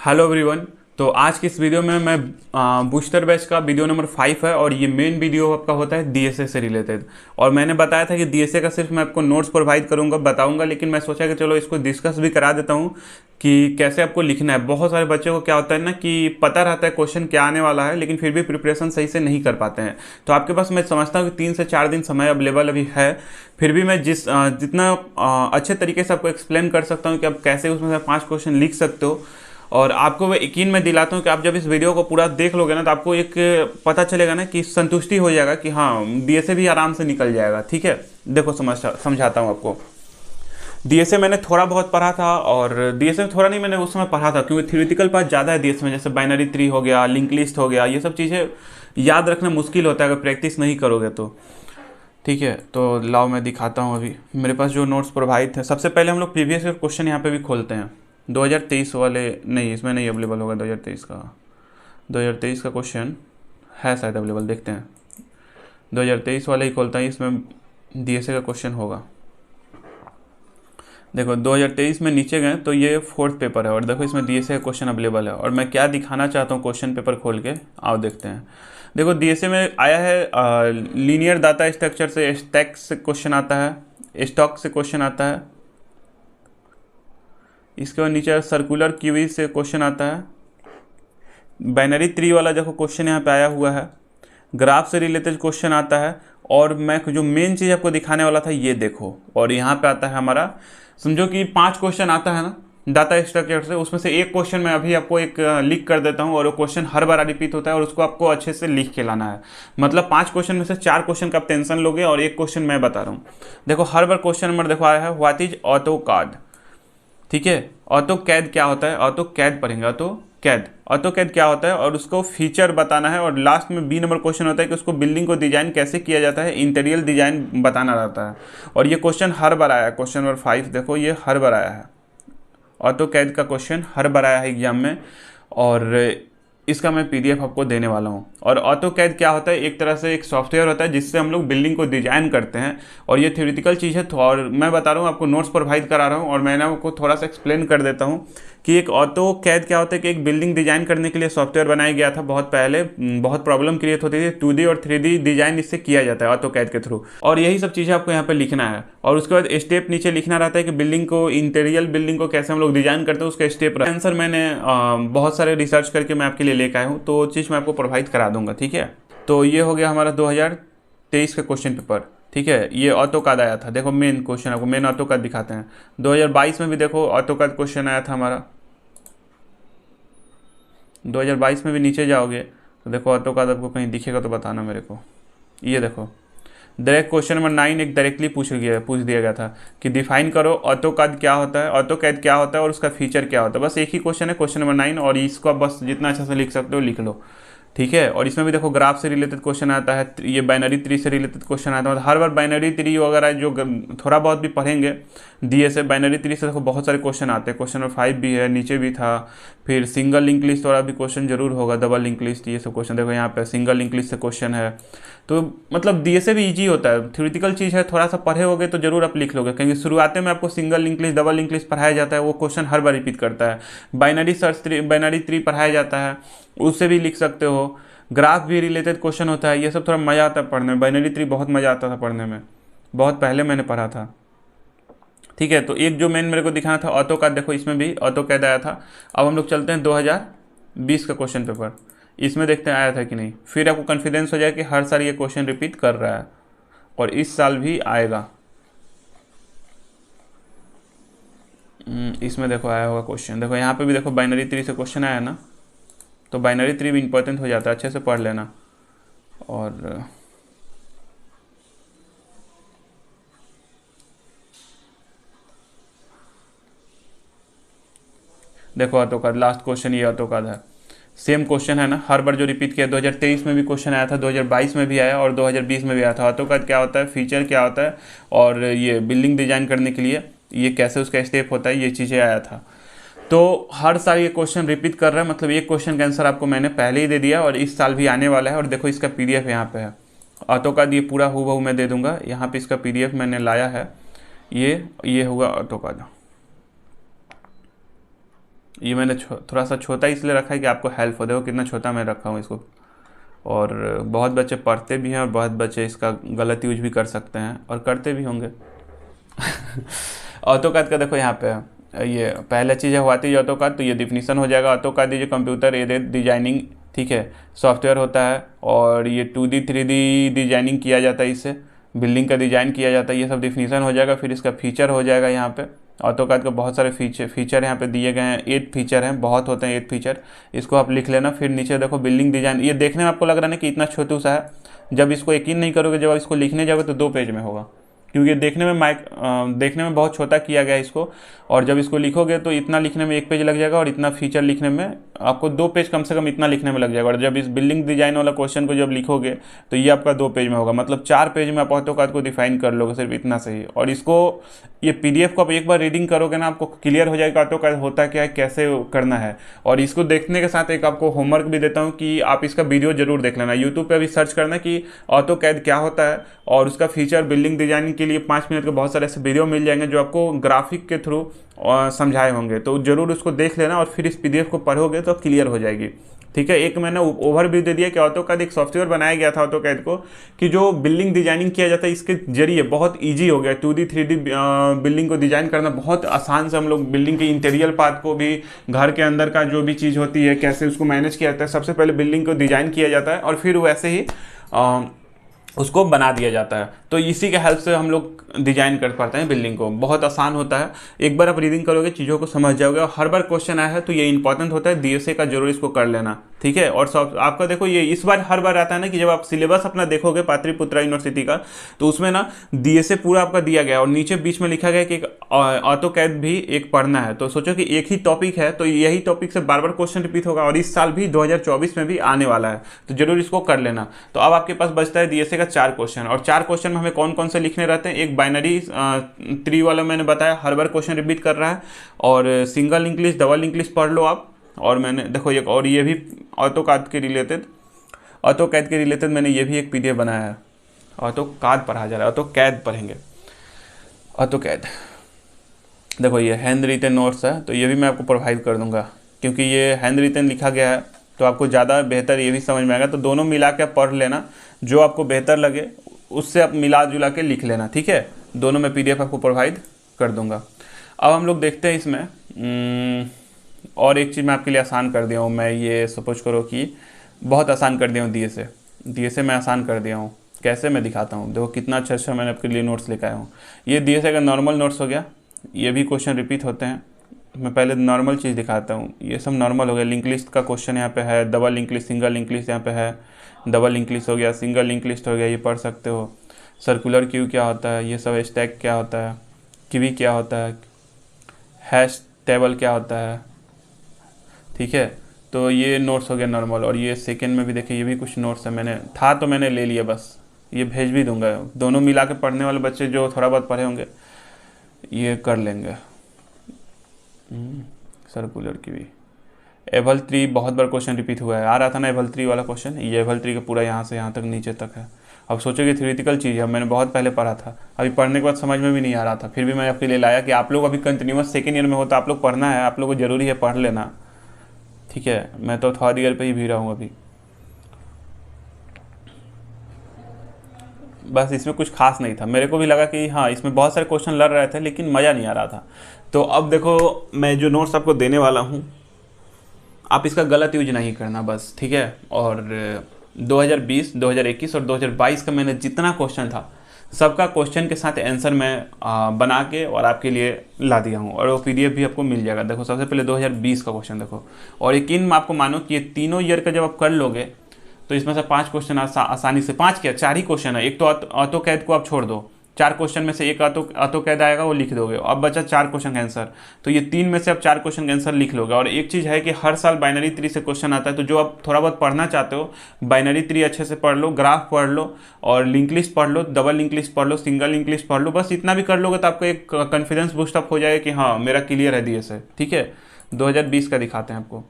Hello everyone. तो आज की इस वीडियो में मैं बूस्टर बैच का वीडियो नंबर 5 है और ये मेन वीडियो आपका होता है डीएसए से रिलेटेड। और मैंने बताया था कि डीएसए का सिर्फ मैं आपको नोट्स प्रोवाइड करूंगा बताऊंगा, लेकिन मैं सोचा कि चलो इसको डिस्कस भी करा देता हूं कि कैसे आपको लिखना है। बहुत सारे बच्चों को क्या होता है ना कि पता रहता है क्वेश्चन क्या आने वाला है, लेकिन फिर भी प्रिपरेशन सही से नहीं कर पाते हैं। तो आपके पास मैं समझता हूँ कि 3 से 4 दिन समय अवेलेबल अभी है। फिर भी मैं जितना अच्छे तरीके से आपको एक्सप्लेन कर सकता हूँ कि आप कैसे उसमें से 5 क्वेश्चन लिख सकते हो। और आपको मैं यकीन में दिलाता हूँ कि आप जब इस वीडियो को पूरा देख लोगे ना तो आपको एक पता चलेगा ना कि संतुष्टि हो जाएगा कि हाँ डीएसए भी आराम से निकल जाएगा। ठीक है, देखो समझाता हूँ आपको। डीएसए मैंने थोड़ा बहुत पढ़ा था, और डीएसए में थोड़ा नहीं मैंने उस समय पढ़ा था क्योंकि थ्योरेटिकल पार्ट ज़्यादा है डीएसए में, जैसे बाइनरी ट्री हो गया, लिंक लिस्ट हो गया। ये सब चीज़ें याद रखना मुश्किल होता है अगर प्रैक्टिस नहीं करोगे तो। ठीक है, तो लाओ मैं दिखाता हूँ। अभी मेरे पास जो नोट्स प्रोवाइड थे, सबसे पहले हम लोग प्रीवियस ईयर क्वेश्चन यहाँ पे भी खोलते हैं। 2023 वाले नहीं, इसमें नहीं अवेलेबल होगा 2023 का। 2023 का क्वेश्चन है शायद अवेलेबल, देखते हैं। 2023 वाले ही खोलता है, इसमें डीएसए का क्वेश्चन होगा। देखो 2023 में नीचे गए तो ये 4th पेपर है, और देखो इसमें डीएसए का क्वेश्चन अवेलेबल है। और मैं क्या दिखाना चाहता हूँ क्वेश्चन पेपर खोल के, आओ देखते हैं। देखो डीएसए में आया है लीनियर डाटा स्ट्रक्चर से स्टैक से क्वेश्चन आता है, स्टॉक से क्वेश्चन आता है। इसके बाद नीचे सर्कुलर क्यूई से क्वेश्चन आता है। बाइनरी ट्री वाला देखो क्वेश्चन यहाँ पे आया हुआ है। ग्राफ से रिलेटेड क्वेश्चन आता है। और मैं जो मेन चीज़ आपको दिखाने वाला था ये देखो, और यहाँ पे आता है हमारा, समझो कि 5 क्वेश्चन आता है ना डाटा स्ट्रक्चर से, उसमें से एक क्वेश्चन मैं अभी आपको एक लिख कर देता हूँ, और वो क्वेश्चन हर बार रिपीट होता है और उसको आपको अच्छे से लिख के लाना है। मतलब 5 क्वेश्चन में से 4 क्वेश्चन का आप टेंशन लोगे और एक क्वेश्चन मैं बता रहा हूँ। देखो हर बार क्वेश्चन नंबर देखो आया है, व्हाट इज ऑटो कार्ड। ठीक है, ऑटो कैड क्या होता है, ऑटो कैड पढ़ेंगे। ऑटो कैड क्या होता है और उसको फीचर बताना है। और लास्ट में बी नंबर क्वेश्चन होता है कि उसको बिल्डिंग को डिजाइन कैसे किया जाता है, इंटीरियर डिजाइन बताना रहता है। और ये क्वेश्चन हर बार आया है, क्वेश्चन नंबर 5 देखो ये हर बार आया है। ऑटो कैड का क्वेश्चन हर बार आया है एग्जाम में, और इसका मैं पीडीएफ आपको देने वाला हूँ। और ऑटो कैड क्या होता है, एक तरह से एक सॉफ्टवेयर होता है जिससे हम लोग बिल्डिंग को डिजाइन करते हैं। और ये थ्योरेटिकल चीज़ है, तो और मैं बता रहा हूँ आपको, नोट्स प्रोवाइड करा रहा हूँ, और मैंने आपको थोड़ा सा एक्सप्लेन कर देता हूँ कि एक ऑटो कैड क्या होता है कि एक बिल्डिंग डिजाइन करने के लिए सॉफ्टवेयर बनाया गया था बहुत पहले। बहुत प्रॉब्लम क्रिएट होती थी, 2D और 3D डिजाइन इससे किया जाता है ऑटो कैड के थ्रू। और यही सब चीज़ें आपको यहाँ पे लिखना है। और उसके बाद स्टेप नीचे लिखना रहता है कि बिल्डिंग को, इंटीरियर बिल्डिंग को कैसे हम लोग डिजाइन करते हैं, उसका स्टेप आंसर मैंने बहुत सारे रिसर्च करके मैं आपके लिए लेकर आया हूँ, तो वो चीज़ मैं आपको प्रोवाइड करा दूंगा। ठीक है, तो ये हो गया हमारा 2023 का क्वेश्चन पेपर। ठीक है, ये ऑटो कार्ड आया था। देखो मेन क्वेश्चन आपको मेन ऑटो कार्ड दिखाते हैं। 2022 में भी देखो ऑटो कार्ड क्वेश्चन आया था हमारा। 2022 में भी नीचे जाओगे तो देखो ऑटो कार्ड आपको कहीं दिखेगा तो बताना मेरे को। ये देखो डायरेक्ट क्वेश्चन नंबर 9 एक डायरेक्टली पूछ दिया गया था कि डिफाइन करो ऑटो कार्ड क्या होता है, ऑटो कैड क्या होता है और उसका फीचर क्या होता है। बस एक ही क्वेश्चन है, क्वेश्चन नंबर 9, और इसको आप बस जितना अच्छा से लिख सकते हो लिख लो। ठीक है, और इसमें भी देखो ग्राफ से रिलेटेड क्वेश्चन आता है, ये बाइनरी ट्री से रिलेटेड क्वेश्चन आता है। मतलब हर बार बाइनरी ट्री वगैरह जो थोड़ा बहुत भी पढ़ेंगे डीएसए, बाइनरी ट्री से देखो बहुत सारे क्वेश्चन आते हैं। क्वेश्चन नंबर 5 भी है, नीचे भी था। फिर सिंगल लिंक लिस्ट वाला भी क्वेश्चन जरूर होगा, डबल लिंक लिस्ट, ये सब क्वेश्चन देखो यहाँ पे सिंगल लिंक लिस्ट से क्वेश्चन है। तो मतलब डीएसए भी इजी होता है, थ्योरेटिकल चीज़ है, थोड़ा सा पढ़े होगे तो जरूर आप लिख लोगे, क्योंकि शुरुआत में आपको single link list, double link list पढ़ाया जाता है, वो क्वेश्चन हर बार रिपीट करता है। बाइनरी ट्री पढ़ाया जाता है, उससे भी लिख सकते हो। ग्राफ भी रिलेटेड क्वेश्चन होता है, ये सब थोड़ा मज़ा आता है पढ़ने में। बाइनरी ट्री बहुत मज़ा आता था पढ़ने में, बहुत पहले मैंने पढ़ा था। ठीक है, तो एक जो मेन मेरे को दिखाना था ऑटो कैड, देखो इसमें भी ऑटो कैड आया था। अब हम लोग चलते हैं 2020 का क्वेश्चन पेपर, इसमें देखते हैं आया था कि नहीं। फिर आपको कॉन्फिडेंस हो जाए कि हर साल ये क्वेश्चन रिपीट कर रहा है और इस साल भी आएगा। इसमें देखो आया होगा क्वेश्चन, देखो यहाँ पे भी देखो बाइनरी ट्री से क्वेश्चन आया ना, तो बाइनरी ट्री भी इंपॉर्टेंट हो जाता है, अच्छे से पढ़ लेना। और देखो ऑटो कार्ड लास्ट क्वेश्चन, ये ऑटो कार्ड है, सेम क्वेश्चन है ना, हर बार जो रिपीट किया। 2023 में भी क्वेश्चन आया था, 2022 में भी आया और 2020 में भी आया था। ऑटो कार्ड क्या होता है, फीचर क्या होता है, और ये बिल्डिंग डिजाइन करने के लिए ये कैसे उसका स्टेप होता है, ये चीज़ें आया था। तो हर साल ये क्वेश्चन रिपीट कर रहा है, मतलब एक क्वेश्चन का आंसर आपको मैंने पहले ही दे दिया और इस साल भी आने वाला है। और देखो इसका पीडीएफ यहाँ पे है, ऑटो कार्ड ये पूरा हूबहू मैं दे दूंगा। यहाँ पे इसका पीडीएफ मैंने लाया है, ये होगा ऑटो कार्ड। ये मैंने थोड़ा सा छोटा इसलिए रखा है कि आपको हेल्प हो। देखो कितना छोटा मैं रखा हूँ इसको। और बहुत बच्चे पढ़ते भी हैं और बहुत बच्चे इसका गलत यूज भी कर सकते हैं और करते भी होंगे। ऑटोकैड का देखो यहाँ पे ये पहला चीज़ है व्हाट इज ऑटोकैड, तो ये डिफिनीशन हो जाएगा। ऑटोकैड ये कंप्यूटर एडेड डिजाइनिंग, ठीक है, सॉफ्टवेयर होता है और ये 2D 3D डिजाइनिंग किया जाता है, इससे बिल्डिंग का डिज़ाइन किया जाता है। ये सब डिफिनीशन हो जाएगा। फिर इसका फीचर हो जाएगा यहाँ पे। ऑटोकैड का बहुत सारे फीचर यहाँ पे दिए गए हैं, 8 फीचर हैं, बहुत होते हैं 8 फीचर, इसको आप लिख लेना। फिर नीचे देखो बिल्डिंग डिजाइन, ये देखने में आपको लग रहा है ना कि इतना छोटू सा है, जब इसको यकीन नहीं करोगे, जब आप इसको लिखने जाओगे तो 2 पेज में होगा, क्योंकि देखने में बहुत छोटा किया गया है इसको। और जब इसको लिखोगे तो इतना लिखने में 1 पेज लग जाएगा और इतना फीचर लिखने में आपको 2 पेज कम से कम इतना लिखने में लग जाएगा। और जब इस बिल्डिंग डिजाइन वाला क्वेश्चन को जब लिखोगे तो ये आपका 2 पेज में होगा, मतलब 4 पेज में आप ऑटोकैड को डिफाइन कर लोगे, सिर्फ इतना सही। और इसको ये PDF को आप एक बार रीडिंग करोगे ना, आपको क्लियर हो जाएगा ऑटोकैड होता क्या है, कैसे करना है। और इसको देखने के साथ एक आपको होमवर्क भी देता हूँ कि आप इसका वीडियो जरूर देख लेना। यूट्यूब पे अभी सर्च करना कि ऑटोकैड क्या होता है और उसका फीचर बिल्डिंग डिजाइनिंग के लिए 5 मिनट के बहुत सारे ऐसे वीडियो मिल जाएंगे जो आपको ग्राफिक के थ्रू समझाए होंगे। तो जरूर उसको देख लेना और फिर इस PDF को पढ़ोगे तो क्लियर हो जाएगी, ठीक है। एक मैंने ओवरव्यू दे दिया कि ऑटोकैड एक सॉफ्टवेयर बनाया गया था ऑटोकैड को, कि जो बिल्डिंग डिजाइनिंग किया जाता है इसके जरिए बहुत इजी हो गया। 2D 3D बिल्डिंग को डिजाइन करना बहुत आसान से, हम लोग बिल्डिंग के इंटीरियर पार्ट को भी, घर के अंदर का जो भी चीज़ होती है कैसे उसको मैनेज किया जाता है, सबसे पहले बिल्डिंग को डिजाइन किया जाता है और फिर वैसे ही उसको बना दिया जाता है। तो इसी के हेल्प से हम लोग डिजाइन कर पाते हैं बिल्डिंग को, बहुत आसान होता है। एक बार आप रीडिंग करोगे चीज़ों को समझ जाओगे। और हर बार क्वेश्चन आया है तो ये इंपॉर्टेंट होता है, DSA का जरूर इसको कर लेना, ठीक है। और सब आपका देखो ये इस बार हर बार आता है ना कि जब आप सिलेबस अपना देखोगे पाटलिपुत्रा यूनिवर्सिटी का, तो उसमें ना DSA पूरा आपका दिया गया और नीचे बीच में लिखा गया कि ऑटोकैड भी एक पढ़ना है। तो सोचो कि एक ही टॉपिक है तो यही टॉपिक से बार बार क्वेश्चन रिपीट होगा और इस साल भी 2024 में भी आने वाला है, तो जरूर इसको कर लेना। तो अब आपके पास बचता है DSA का 4 क्वेश्चन, और 4 क्वेश्चन में हमें कौन कौन से लिखने रहते हैं। एक बाइनरी ट्री वाला मैंने बताया, हर बार क्वेश्चन रिपीट कर रहा है। और सिंगल इंग्लिश, डबल इंग्लिश पढ़ लो आप। और मैंने देखो एक और ये भी ऑटोकैड के रिलेटेड मैंने ये भी एक PDF बनाया है। ऑटोकैड पढ़ा जा रहा है, ऑटोकैड पढ़ेंगे, ऑटोकैड। देखो ये हैंड रिटन नोट्स है, तो ये भी मैं आपको प्रोवाइड कर दूंगा, क्योंकि ये हैंड रिटन लिखा गया है तो आपको ज़्यादा बेहतर ये भी समझ में आएगा। तो दोनों मिला के पढ़ लेना, जो आपको बेहतर लगे उससे आप मिला जुला के लिख लेना, ठीक है। दोनों में PDF आपको प्रोवाइड कर दूंगा। अब हम लोग देखते हैं इसमें और एक चीज़ मैं आपके लिए आसान कर दिया हूँ। मैं ये सपोज करो कि बहुत आसान कर दिया हूँ, DSA मैं आसान कर दिया हूँ। कैसे, मैं दिखाता हूँ। देखो कितना अच्छा मैंने आपके लिए नोट्स लेकर आया हूँ। ये DSA का नॉर्मल नोट्स हो गया, ये भी क्वेश्चन रिपीट होते हैं। मैं पहले नॉर्मल चीज़ दिखाता हूँ। ये सब नॉर्मल हो गया। लिंक लिस्ट का क्वेश्चन यहाँ पे है, double link list, single link list यहाँ पे है। डबल लिंक लिस्ट हो गया, सिंगल लिंक लिस्ट हो गया, ये पढ़ सकते हो। सर्कुलर क्यू क्या होता है, ये सब। स्टैक क्या होता है, क्यू क्या होता है, हैश टेबल क्या होता है, ठीक है। तो ये नोट्स हो गया नॉर्मल। और ये सेकेंड में भी देखिए, ये भी कुछ नोट्स है, मैंने ले लिया, बस ये भेज भी दूंगा। दोनों मिला के पढ़ने वाले बच्चे जो थोड़ा बहुत पढ़े होंगे ये कर लेंगे। सर्कुलर की भी एबल 3 बहुत बार क्वेश्चन रिपीट हुआ है। आ रहा था ना एबल 3 वाला क्वेश्चन, ये एबल 3 का पूरा यहाँ से यहाँ तक नीचे तक है। अब सोचो कि थ्योरेटिकल चीज़ है, मैंने बहुत पहले पढ़ा था, अभी पढ़ने के बाद समझ में भी नहीं आ रहा था, फिर भी मैं आपके लिए लाया कि आप लोग अभी कंटिन्यूस सेकेंड ईयर में हो तो आप लोग पढ़ना है, आप लोग को जरूरी है पढ़ लेना, ठीक है। मैं तो थर्ड ईयर पर ही भी रहा हूँ अभी। बस इसमें कुछ खास नहीं था, मेरे को भी लगा कि हाँ इसमें बहुत सारे क्वेश्चन लड़ रहे थे लेकिन मज़ा नहीं आ रहा था। तो अब देखो मैं जो नोट्स आपको देने वाला हूँ, आप इसका गलत यूज नहीं करना बस, ठीक है। और 2020, 2021 और 2022 का मैंने जितना क्वेश्चन था सबका क्वेश्चन के साथ आंसर मैं बना के और आपके लिए ला दिया हूँ, और वो PDF भी आपको मिल जाएगा। देखो सबसे पहले 2020 का क्वेश्चन देखो, और यकीन आपको मानो कि ये तीनों ईयर का जब आप कर लोगे तो इसमें से 5 क्वेश्चन आसानी से, 5 क्या 4 ही क्वेश्चन है। एक तो ऑटोकैड को आप छोड़ दो, 4 क्वेश्चन में से एक ऑटोकैड आएगा, वो लिख दोगे। अब बचा 4 क्वेश्चन का आंसर, तो ये 3 में से आप 4 क्वेश्चन का आंसर लिख लोगे। और एक चीज़ है कि हर साल बाइनरी ट्री से क्वेश्चन आता है, तो जो आप थोड़ा बहुत पढ़ना चाहते हो, बाइनरी ट्री अच्छे से पढ़ लो, ग्राफ पढ़ लो, और लिंक लिस्ट पढ़ लो, डबल लिंक लिस्ट पढ़ लो, सिंगल लिंक लिस्ट पढ़ लो। बस इतना भी कर लोगे तो आपको एक कॉन्फिडेंस बूस्ट अप हो जाएगा कि हाँ मेरा क्लियर है DSA, ठीक है। 2020 का दिखाते हैं आपको,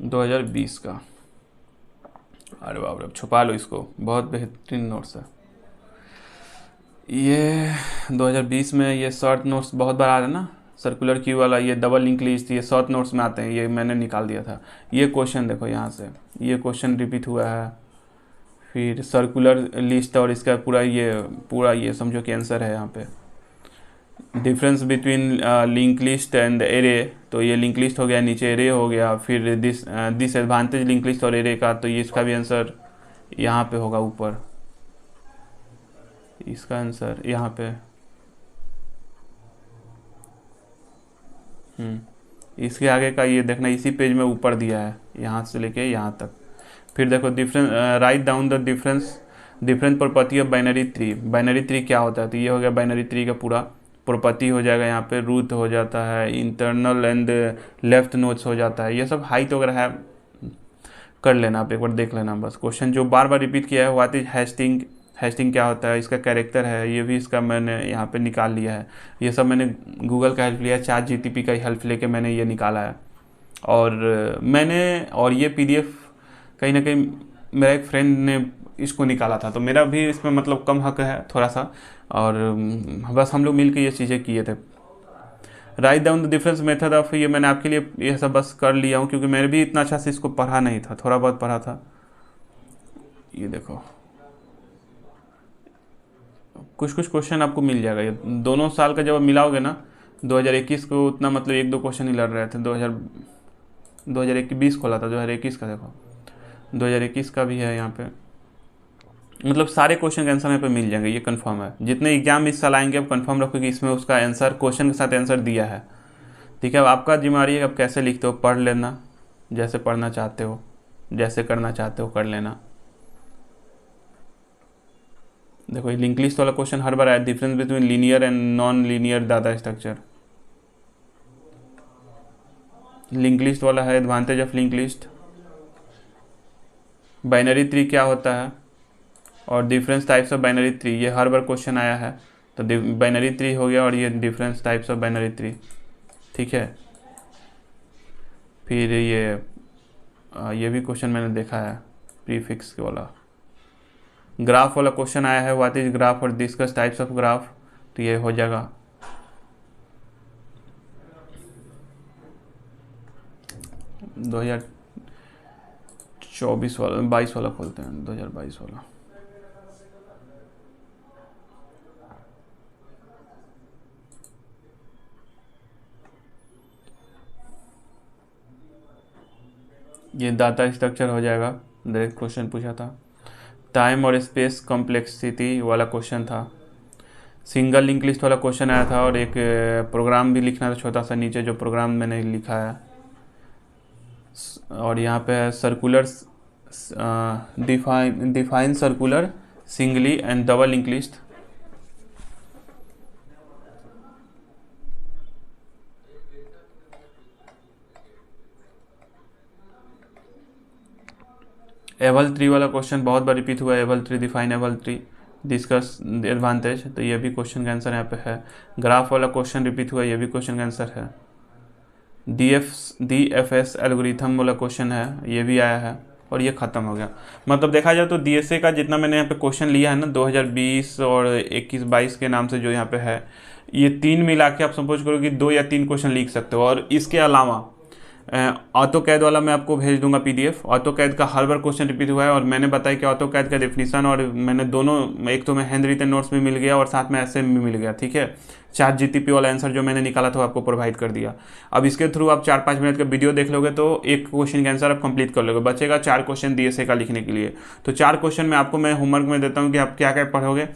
2020 का। अरे बाप रे, छुपा लो इसको, बहुत बेहतरीन नोट्स है ये। 2020 में ये शॉर्ट नोट्स बहुत बार आ रहा है ना, सर्कुलर क्यू वाला ये डबल लिंक लिस्ट, ये शॉर्ट नोट्स में आते हैं, ये मैंने निकाल दिया था। ये क्वेश्चन देखो यहाँ से, ये क्वेश्चन रिपीट हुआ है। फिर सर्कुलर लिस्ट और इसका पूरा ये समझो कि आंसर है यहाँ पे। Difference between link list and array, तो ये लिंक लिस्ट हो गया, नीचे एरे हो गया। फिर डिसएडवांटेज लिंक लिस्ट और एरे का, तो ये इसका भी आंसर यहाँ पे होगा ऊपर, इसका आंसर यहाँ पे। इसके आगे का ये देखना, इसी पेज में ऊपर दिया है, यहाँ से लेके यहाँ तक। फिर देखो difference, write down the different property of binary tree. Binary tree क्या होता है, तो ये हो गया बाइनरी ट्री का पूरा प्रॉपर्टी हो जाएगा। यहाँ पे रूट हो जाता है, इंटरनल एंड लेफ्ट नोड्स हो जाता है, ये सब हाइट वगैरह है, कर लेना आप एक बार देख लेना बस। क्वेश्चन जो बार बार रिपीट किया है, व्हाट इज हैस्टिंग, हैस्टिंग क्या होता है, इसका कैरेक्टर है, ये भी इसका मैंने यहाँ पे निकाल लिया है। ये सब मैंने गूगल का हेल्प लिया, ChatGPT का हेल्प लेके मैंने ये निकाला है। और ये PDF कहीं ना कहीं मेरा एक फ्रेंड ने इसको निकाला था, तो मेरा भी इसमें मतलब कम हक है थोड़ा सा, और बस हम लोग मिल के ये चीज़ें किए थे। Write down the difference method of, ये मैंने आपके लिए ये सब बस कर लिया हूँ, क्योंकि मैंने भी इतना अच्छा से इसको पढ़ा नहीं था, थोड़ा बहुत पढ़ा था। ये देखो कुछ क्वेश्चन आपको मिल जाएगा, ये दोनों साल का जब आप मिलाओगे ना, 2021 को उतना मतलब 1-2 क्वेश्चन ही लड़ रहे थे। 2021 खोला था, 2021 का देखो, 2021 का भी है यहाँ पे। मतलब सारे क्वेश्चन का आंसर यहाँ पे मिल जाएंगे, ये कंफर्म है। जितने एग्जाम इस साल आएंगे, आप कंफर्म रखो कि इसमें उसका आंसर क्वेश्चन के साथ आंसर दिया है। ठीक है, अब आपका जिम्मेदारी है, आप कैसे लिखते हो पढ़ लेना, जैसे पढ़ना चाहते हो, जैसे करना चाहते हो कर लेना। देखो ये लिंक लिस्ट वाला क्वेश्चन हर बार आया, difference between linear and non linear data structure. Link list वाला है, advantage of link list. Binary tree क्या होता है, और difference types of binary tree, ये हर बार क्वेश्चन आया है। तो बाइनरी ट्री हो गया, और ये difference types of binary tree. ठीक है, फिर ये भी क्वेश्चन मैंने देखा है, प्रीफिक्स के वाला। ग्राफ वाला क्वेश्चन आया है, व्हाट इज ग्राफ और डिस्कस टाइप्स ऑफ ग्राफ, तो ये हो जाएगा। दो 2024 वाला, 22 वाला खोलते हैं, 2022 वाला। ये डाटा स्ट्रक्चर हो जाएगा, डायरेक्ट क्वेश्चन पूछा था। टाइम और स्पेस कॉम्प्लेक्सिटी वाला क्वेश्चन था। सिंगल लिंक लिस्ट वाला क्वेश्चन आया था, और एक प्रोग्राम भी लिखना था छोटा सा, नीचे जो प्रोग्राम मैंने लिखा है। और यहाँ पे है circular, define circular singly and double link list. Able tree वाला क्वेश्चन बहुत बार रिपीट हुआ है, able tree, define able tree, discuss advantage, तो ये भी क्वेश्चन का आंसर यहाँ पे है। ग्राफ वाला क्वेश्चन रिपीट हुआ है, ये भी क्वेश्चन का आंसर है। DFS एल्गोरिथम वाला क्वेश्चन है, ये भी आया है, और ये ख़त्म हो गया। मतलब देखा जाए तो DSA का जितना मैंने यहाँ पे क्वेश्चन लिया है ना, 2020 और 21-22 के नाम से जो यहाँ पे है, ये 3 मिला के आप सपोज करो कि 2 या 3 क्वेश्चन लिख सकते हो। और इसके अलावा ऑटो कैड वाला मैं आपको भेज दूंगा PDF। ऑटो कैड का हर बार क्वेश्चन रिपीट हुआ है, और मैंने बताया कि ऑटो कैड का डेफिनेशन, और मैंने दोनों, एक तो मैं हैंड रिटन नोट्स भी मिल गया और साथ में ऐसे भी मिल गया। ठीक है, ChatGPT वाला आंसर जो मैंने निकाला था आपको प्रोवाइड कर दिया। अब इसके थ्रू आप 4-5 मिनट का वीडियो देख लोगे तो एक क्वेश्चन का आंसर आप कंप्लीट कर लोगे। बचेगा 4 क्वेश्चन DSA का लिखने के लिए। तो 4 क्वेश्चन में आपको मैं होमवर्क में देता हूँ कि आप क्या क्या पढ़ोगे,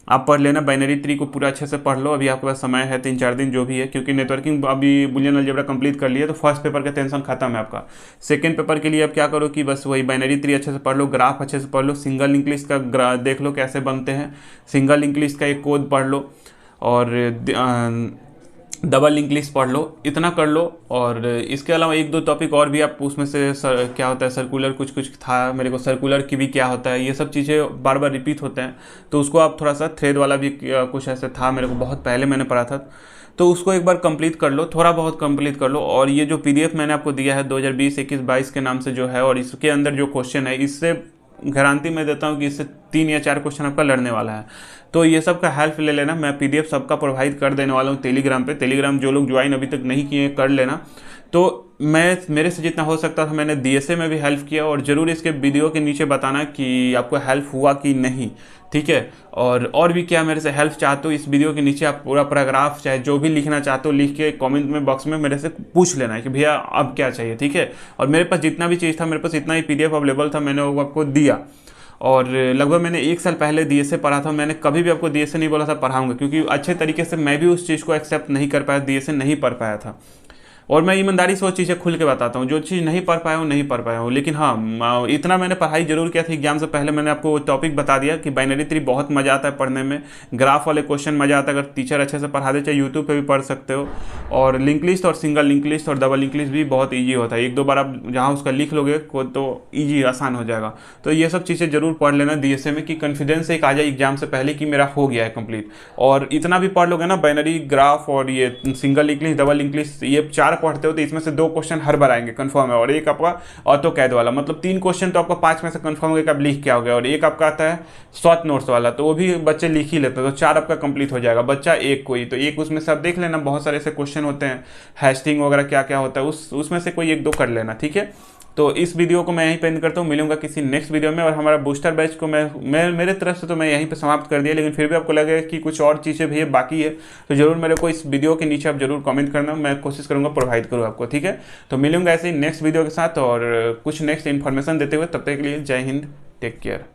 आप पढ़ लेना। बाइनरी ट्री को पूरा अच्छे से पढ़ लो, अभी आपके पास समय है 3-4 दिन जो भी है, क्योंकि नेटवर्किंग अभी बुलियन अलजेब्रा कंप्लीट कर लिया, तो फर्स्ट पेपर का टेंशन खत्म है आपका। सेकंड पेपर के लिए आप क्या करो कि बस वही बाइनरी ट्री अच्छे से पढ़ लो, ग्राफ अच्छे से पढ़ लो, सिंगल लिंक लिस्ट का देख लो कैसे बनते हैं, सिंगल लिंक लिस्ट का एक कोड पढ़ लो, और डबल लिंक लिस्ट पढ़ लो, इतना कर लो। और इसके अलावा 1-2 टॉपिक और भी आप उसमें से क्या होता है सर्कुलर, कुछ था मेरे को, सर्कुलर की भी क्या होता है, ये सब चीज़ें बार बार रिपीट होते हैं, तो उसको आप थोड़ा सा थ्रेड वाला भी कुछ ऐसे था मेरे को, बहुत पहले मैंने पढ़ा था, तो उसको एक बार कंप्लीट कर लो, थोड़ा बहुत कंप्लीट कर लो। और ये जो PDF मैंने आपको दिया है 2020, 21, 22 के नाम से जो है, और इसके अंदर जो क्वेश्चन है, इससे गारंटी मैं देता हूँ कि इससे 3 या 4 क्वेश्चन आपका लड़ने वाला है। तो ये सब का हेल्प ले लेना, मैं PDF सबका प्रोवाइड कर देने वाला हूँ टेलीग्राम पे। टेलीग्राम जो लोग ज्वाइन अभी तक नहीं किए कर लेना। तो मैं मेरे से जितना हो सकता था मैंने DSA में भी हेल्प किया, और ज़रूर इसके वीडियो के नीचे बताना कि आपको हेल्प हुआ कि नहीं, ठीक है। और भी क्या मेरे से हेल्प चाहते हो, इस वीडियो के नीचे आप पूरा पैराग्राफ चाहे जो भी लिखना चाहते हो लिख के कमेंट में बॉक्स में मेरे से पूछ लेना है कि भैया अब क्या चाहिए, ठीक है। और मेरे पास जितना भी चीज़ था, मेरे पास इतना ही PDF अवेलेबल था, मैंने वो आपको दिया। और लगभग मैंने 1 साल पहले DSA पढ़ा था। मैंने कभी भी आपको DSA नहीं बोला था पढ़ाऊंगा, क्योंकि अच्छे तरीके से मैं भी उस चीज़ को एक्सेप्ट नहीं कर पाया, DSA नहीं पढ़ पाया था। और मैं ईमानदारी से वो चीज़ें खुल के बताता हूँ, जो चीज़ नहीं पढ़ पाया हूँ नहीं पढ़ पाया हूँ। लेकिन हाँ, इतना मैंने पढ़ाई जरूर किया था। एग्जाम से पहले मैंने आपको टॉपिक बता दिया कि बाइनरी ट्री बहुत मज़ा आता है पढ़ने में, ग्राफ वाले क्वेश्चन मज़ा आता है अगर टीचर अच्छे से पढ़ा दे, चाहे यूट्यूब पे भी पढ़ सकते हो। और लिंक लिस्ट और सिंगल लिंक लिस्ट और डबल लिंक लिस्ट भी बहुत ईजी होता है, 1-2 बार आप जहाँ उसका लिख लोगे तो ईजी आसान हो जाएगा। तो ये सब चीज़ें जरूर पढ़ लेना DSA में, कि कॉन्फिडेंस एक आ जाए एग्जाम से पहले कि मेरा हो गया है कंप्लीट। और इतना भी पढ़ लोगे ना, बाइनरी, ग्राफ और ये single link list, double link list, ये 4 पढ़ते हो तो इसमें से 2 क्वेश्चन हर बार आएंगे कंफर्म है, और एक आपका ऑटो कैड वाला, मतलब 3 क्वेश्चन तो आपका 5 में से कंफर्म होगा कि आप लिख के आओगे। और एक आपका आता है शॉर्ट नोट्स वाला, तो वो भी बच्चे लिख ही लेते हैं, तो 4 आपका कंप्लीट हो जाएगा। बच्चा एक कोई तो एक उसमें से आप देख लेना, बहुत सारे ऐसे क्वेश्चन होते हैं, हैशिंग वगैरह क्या क्या होता है, उसमें से कोई 1-2 कर लेना, ठीक है। तो इस वीडियो को मैं यहीं पे एंड करता हूँ, मिलूंगा किसी नेक्स्ट वीडियो में। और हमारा बूस्टर बैच को मैं मेरे तरफ से तो मैं यहीं पे समाप्त कर दिया, लेकिन फिर भी आपको लगेगा कि कुछ और चीज़ें भी बाकी है तो जरूर मेरे को इस वीडियो के नीचे आप जरूर कमेंट करना, मैं कोशिश करूँगा प्रोवाइड करूँ आपको, ठीक है। तो मिलूंगा ऐसे ही नेक्स्ट वीडियो के साथ और कुछ नेक्स्ट इन्फॉर्मेशन देते हुए। तब तक के लिए जय हिंद, टेक केयर।